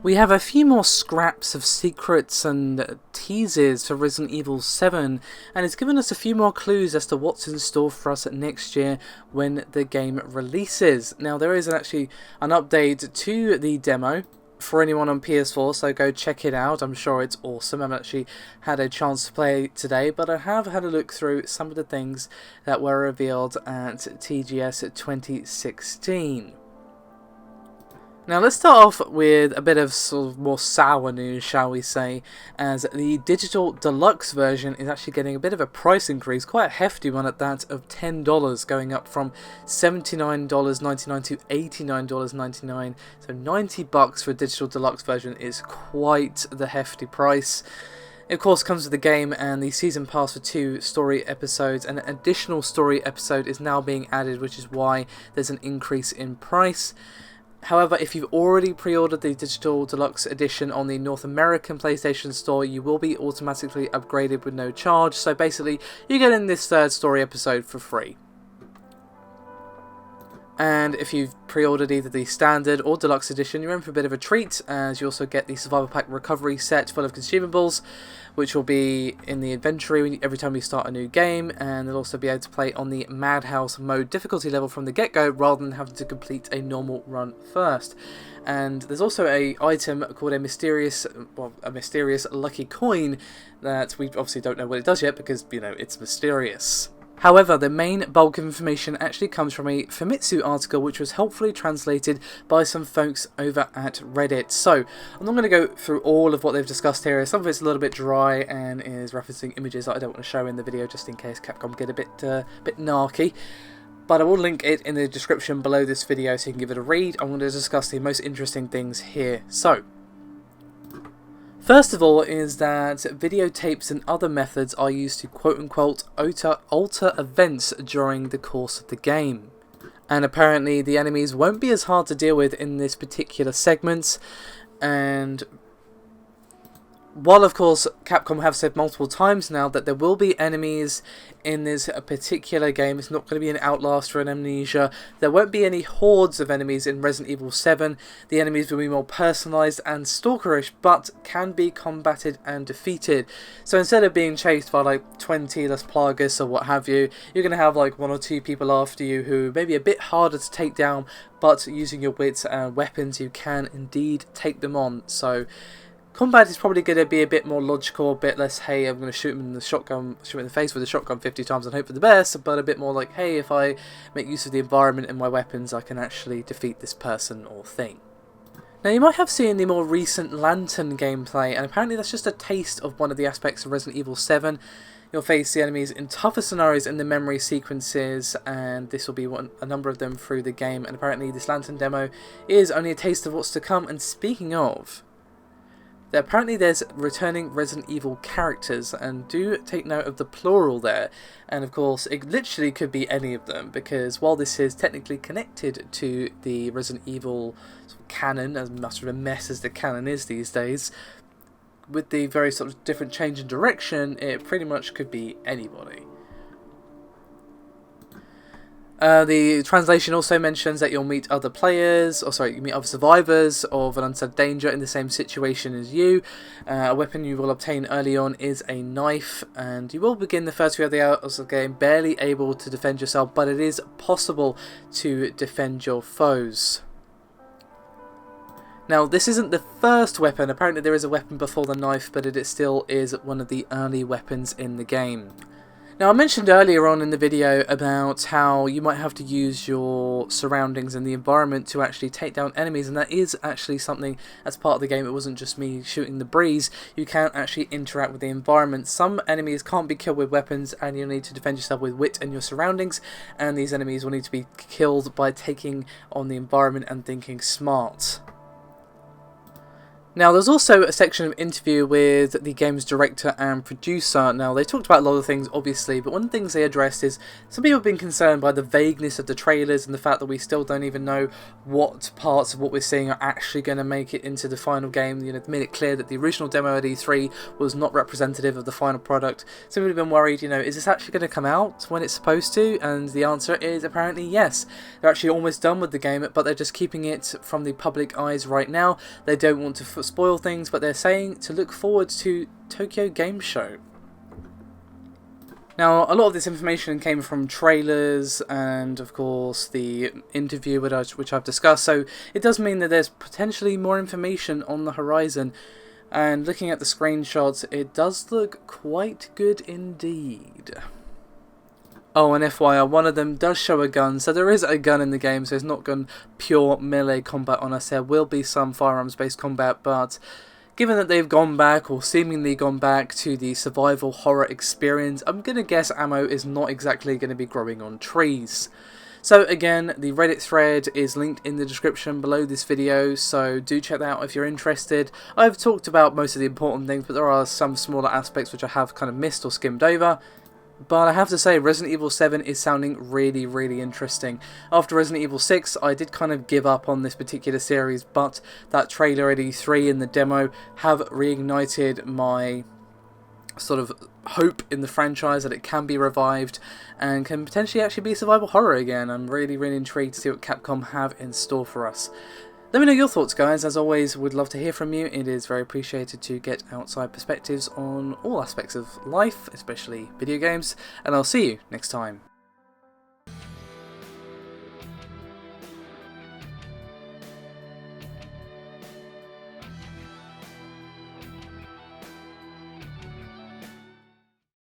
We have a few more scraps of secrets and teases for Resident Evil 7, and it's given us a few more clues as to what's in store for us next year when the game releases. Now, there is actually an update to the demo for anyone on PS4, so go check it out. I'm sure it's awesome. I haven't actually had a chance to play it today, but I have had a look through some of the things that were revealed at TGS 2016. Now let's start off with a bit of sort of more sour news, shall we say, as the digital deluxe version is actually getting a bit of a price increase, quite a hefty one at that, of $10, going up from $79.99 to $89.99. So $90 for a digital deluxe version is quite the hefty price. It of course comes with the game and the season pass for 2 story episodes, and an additional story episode is now being added, which is why there's an increase in price. However, if you've already pre-ordered the Digital Deluxe Edition on the North American PlayStation Store, you will be automatically upgraded with no charge. So basically, you get in this 3rd story episode for free. And if you've pre-ordered either the Standard or Deluxe Edition, you're in for a bit of a treat, as you also get the Survival Pack Recovery set full of consumables, which will be in the inventory every time you start a new game, and they'll also be able to play on the Madhouse mode difficulty level from the get-go, rather than having to complete a normal run first. And there's also a item called a mysterious lucky coin that we obviously don't know what it does yet, because, you know, it's mysterious. However, the main bulk of information actually comes from a Famitsu article, which was helpfully translated by some folks over at Reddit. So, I'm not going to go through all of what they've discussed here. Some of it's a little bit dry and is referencing images that I don't want to show in the video, just in case Capcom get a bit narky. But I will link it in the description below this video so you can give it a read. I'm going to discuss the most interesting things here. So, first of all is that videotapes and other methods are used to quote-unquote alter events during the course of the game. And apparently the enemies won't be as hard to deal with in this particular segment, and while of course Capcom have said multiple times now that there will be enemies in this particular game, it's not going to be an Outlast or an Amnesia, there won't be any hordes of enemies in Resident Evil 7, the enemies will be more personalised and stalkerish, but can be combated and defeated. So instead of being chased by like 20 Las Plagas or what have you, you're going to have like 1 or 2 people after you who may be a bit harder to take down, but using your wits and weapons you can indeed take them on. So combat is probably going to be a bit more logical, a bit less, hey, I'm going to shoot him in the face with a shotgun 50 times and hope for the best, but a bit more like, hey, if I make use of the environment and my weapons, I can actually defeat this person or thing. Now, you might have seen the more recent Lantern gameplay, and apparently that's just a taste of one of the aspects of Resident Evil 7. You'll face the enemies in tougher scenarios in the memory sequences, and this will be a number of them through the game, and apparently this Lantern demo is only a taste of what's to come. And speaking of, apparently there's returning Resident Evil characters, and do take note of the plural there, and of course it literally could be any of them, because while this is technically connected to the Resident Evil sort of canon, as much of a mess as the canon is these days, with the very sort of different change in direction, it pretty much could be anybody. The translation also mentions that you'll meet other players, you meet other survivors of an unsaid danger in the same situation as you. A weapon you will obtain early on is a knife, and you will begin the first few hours of the game barely able to defend yourself, but it is possible to defend your foes. Now, this isn't the first weapon. Apparently there is a weapon before the knife, but it still is one of the early weapons in the game. Now, I mentioned earlier on in the video about how you might have to use your surroundings and the environment to actually take down enemies, and that is actually something as part of the game. It wasn't just me shooting the breeze. You can actually interact with the environment. Some enemies can't be killed with weapons, and you'll need to defend yourself with wit and your surroundings, and these enemies will need to be killed by taking on the environment and thinking smart. Now, there's also a section of interview with the game's director and producer. Now, they talked about a lot of things, obviously, but one of the things they addressed is some people have been concerned by the vagueness of the trailers and the fact that we still don't even know what parts of what we're seeing are actually going to make it into the final game. You know, they made it clear that the original demo at E3 was not representative of the final product. Some people have been worried, you know, is this actually going to come out when it's supposed to? And the answer is apparently yes. They're actually almost done with the game, but they're just keeping it from the public eyes right now. They don't want to spoil things, but they're saying to look forward to Tokyo Game Show. Now, a lot of this information came from trailers and, of course, the interview which I've discussed, so it does mean that there's potentially more information on the horizon, and looking at the screenshots, it does look quite good indeed. Oh, and FYI, one of them does show a gun, so there is a gun in the game, so it's not gun pure melee combat on us. There will be some firearms-based combat, but given that they've gone back, or seemingly gone back, to the survival horror experience, I'm going to guess ammo is not exactly going to be growing on trees. So again, the Reddit thread is linked in the description below this video, so do check that out if you're interested. I've talked about most of the important things, but there are some smaller aspects which I have kind of missed or skimmed over. But I have to say, Resident Evil 7 is sounding really, really interesting. After Resident Evil 6, I did kind of give up on this particular series, but that trailer at E3 and the demo have reignited my sort of hope in the franchise that it can be revived and can potentially actually be survival horror again. I'm really, really intrigued to see what Capcom have in store for us. Let me know your thoughts, guys. As always, would love to hear from you. It is very appreciated to get outside perspectives on all aspects of life, especially video games, and I'll see you next time.